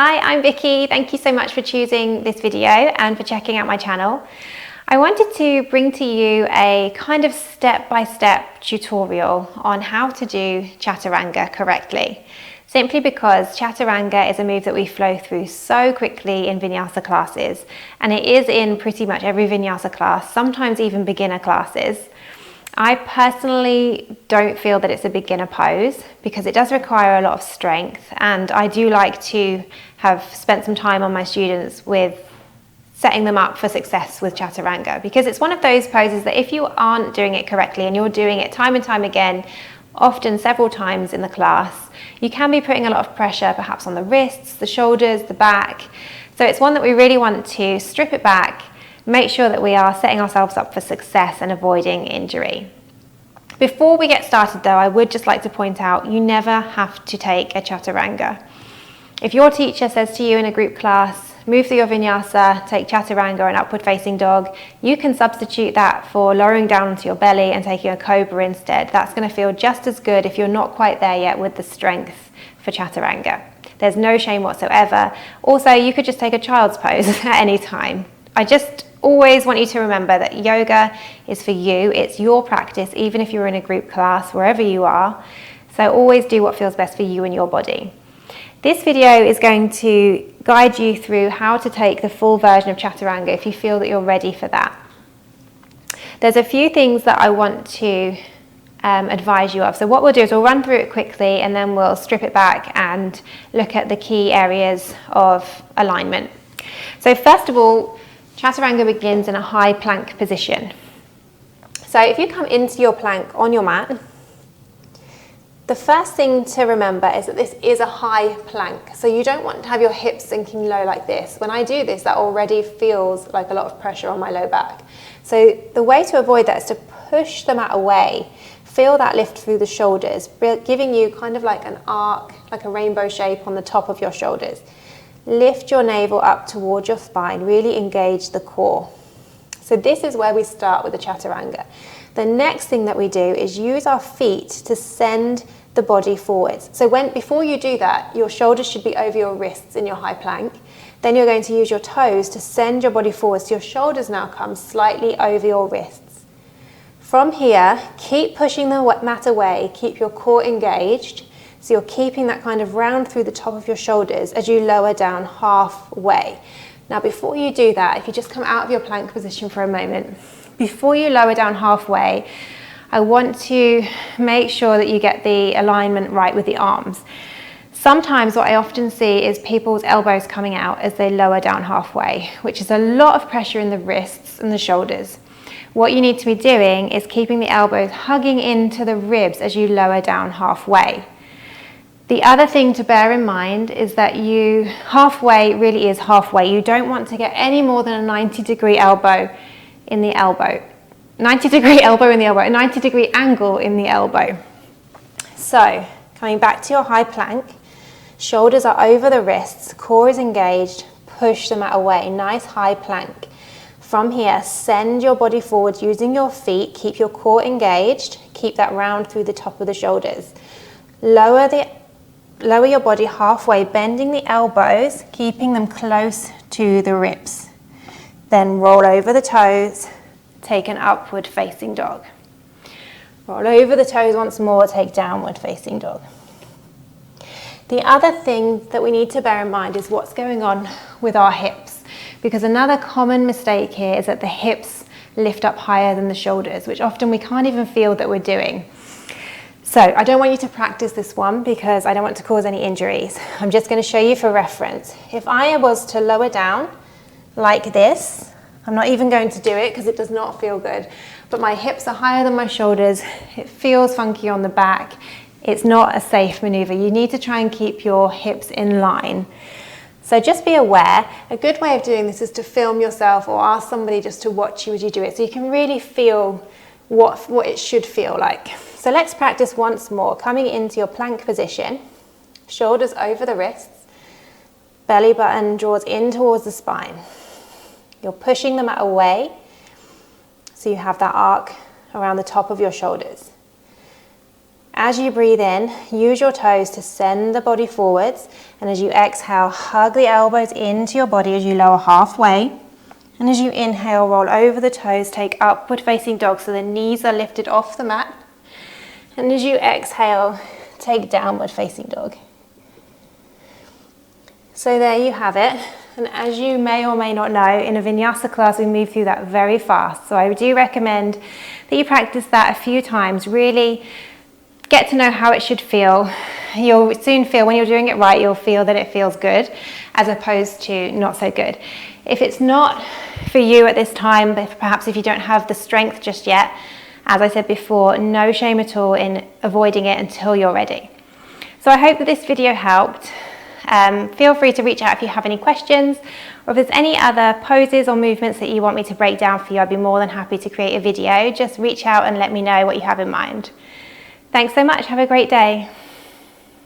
Hi, I'm Vicky. Thank you so much for choosing this video and for checking out my channel. I wanted to bring to you a kind of step-by-step tutorial on how to do Chaturanga correctly. Simply because Chaturanga is a move that we flow through so quickly in vinyasa classes, and it is in pretty much every vinyasa class, sometimes even beginner classes. I personally don't feel that it's a beginner pose because it does require a lot of strength, and I do like to have spent some time on my students with setting them up for success with Chaturanga, because it's one of those poses that if you aren't doing it correctly and you're doing it time and time again, often several times in the class, you can be putting a lot of pressure perhaps on the wrists, the shoulders, the back. So it's one that we really want to strip it back, make sure that we are setting ourselves up for success and avoiding injury. Before we get started though, I would just like to point out you never have to take a Chaturanga. If your teacher says to you in a group class, move through your vinyasa, take Chaturanga or an upward facing dog, you can substitute that for lowering down onto your belly and taking a cobra instead. That's going to feel just as good if you're not quite there yet with the strength for Chaturanga. There's no shame whatsoever. Also, you could just take a child's pose at any time. I just always want you to remember that yoga is for you. It's your practice, even if you're in a group class, wherever you are. So always do what feels best for you and your body. This video is going to guide you through how to take the full version of Chaturanga if you feel that you're ready for that. There's a few things that I want to advise you of. So what we'll do is we'll run through it quickly and then we'll strip it back and look at the key areas of alignment. So first of all, Chaturanga begins in a high plank position. So if you come into your plank on your mat, the first thing to remember is that this is a high plank. So you don't want to have your hips sinking low like this. When I do this, that already feels like a lot of pressure on my low back. So the way to avoid that is to push the mat away. Feel that lift through the shoulders, giving you kind of like an arc, like a rainbow shape on the top of your shoulders. Lift your navel up towards your spine, really engage the core. So this is where we start with the Chaturanga. The next thing that we do is use our feet to send the body forwards. So before you do that, your shoulders should be over your wrists in your high plank. Then you're going to use your toes to send your body forwards. So your shoulders now come slightly over your wrists. From here, keep pushing the mat away, keep your core engaged. So you're keeping that kind of round through the top of your shoulders as you lower down halfway. Now before you do that, if you just come out of your plank position for a moment, before you lower down halfway, I want to make sure that you get the alignment right with the arms. Sometimes what I often see is people's elbows coming out as they lower down halfway, which is a lot of pressure in the wrists and the shoulders. What you need to be doing is keeping the elbows hugging into the ribs as you lower down halfway. The other thing to bear in mind is that halfway really is halfway. You don't want to get any more than a 90-degree elbow in the elbow. 90-degree elbow in the elbow, a 90-degree angle in the elbow. So, coming back to your high plank, shoulders are over the wrists, core is engaged, push the mat away, nice high plank. From here, send your body forward using your feet, keep your core engaged, keep that round through the top of the shoulders. Lower your body halfway, bending the elbows, keeping them close to the ribs. Then roll over the toes, take an upward facing dog. Roll over the toes once more, take downward facing dog. The other thing that we need to bear in mind is what's going on with our hips, because another common mistake here is that the hips lift up higher than the shoulders, which often we can't even feel that we're doing. So I don't want you to practice this one because I don't want to cause any injuries. I'm just going to show you for reference. If I was to lower down like this, I'm not even going to do it because it does not feel good, but my hips are higher than my shoulders. It feels funky on the back. It's not a safe maneuver. You need to try and keep your hips in line. So just be aware. A good way of doing this is to film yourself or ask somebody just to watch you as you do it so you can really feel what it should feel like. So let's practice once more. Coming into your plank position, shoulders over the wrists, belly button draws in towards the spine. You're pushing the mat away so you have that arc around the top of your shoulders. As you breathe in, use your toes to send the body forwards, and as you exhale, hug the elbows into your body as you lower halfway. And as you inhale, roll over the toes, take upward facing dog so the knees are lifted off the mat. And as you exhale, take downward facing dog. So there you have it. And as you may or may not know, in a vinyasa class we move through that very fast. So I do recommend that you practice that a few times, really get to know how it should feel. You'll soon feel, when you're doing it right, you'll feel that it feels good as opposed to not so good. If it's not for you at this time, but perhaps if you don't have the strength just yet, as I said before, no shame at all in avoiding it until you're ready. So I hope that this video helped. Feel free to reach out if you have any questions, or if there's any other poses or movements that you want me to break down for you, I'd be more than happy to create a video. Just reach out and let me know what you have in mind. Thanks so much. Have a great day.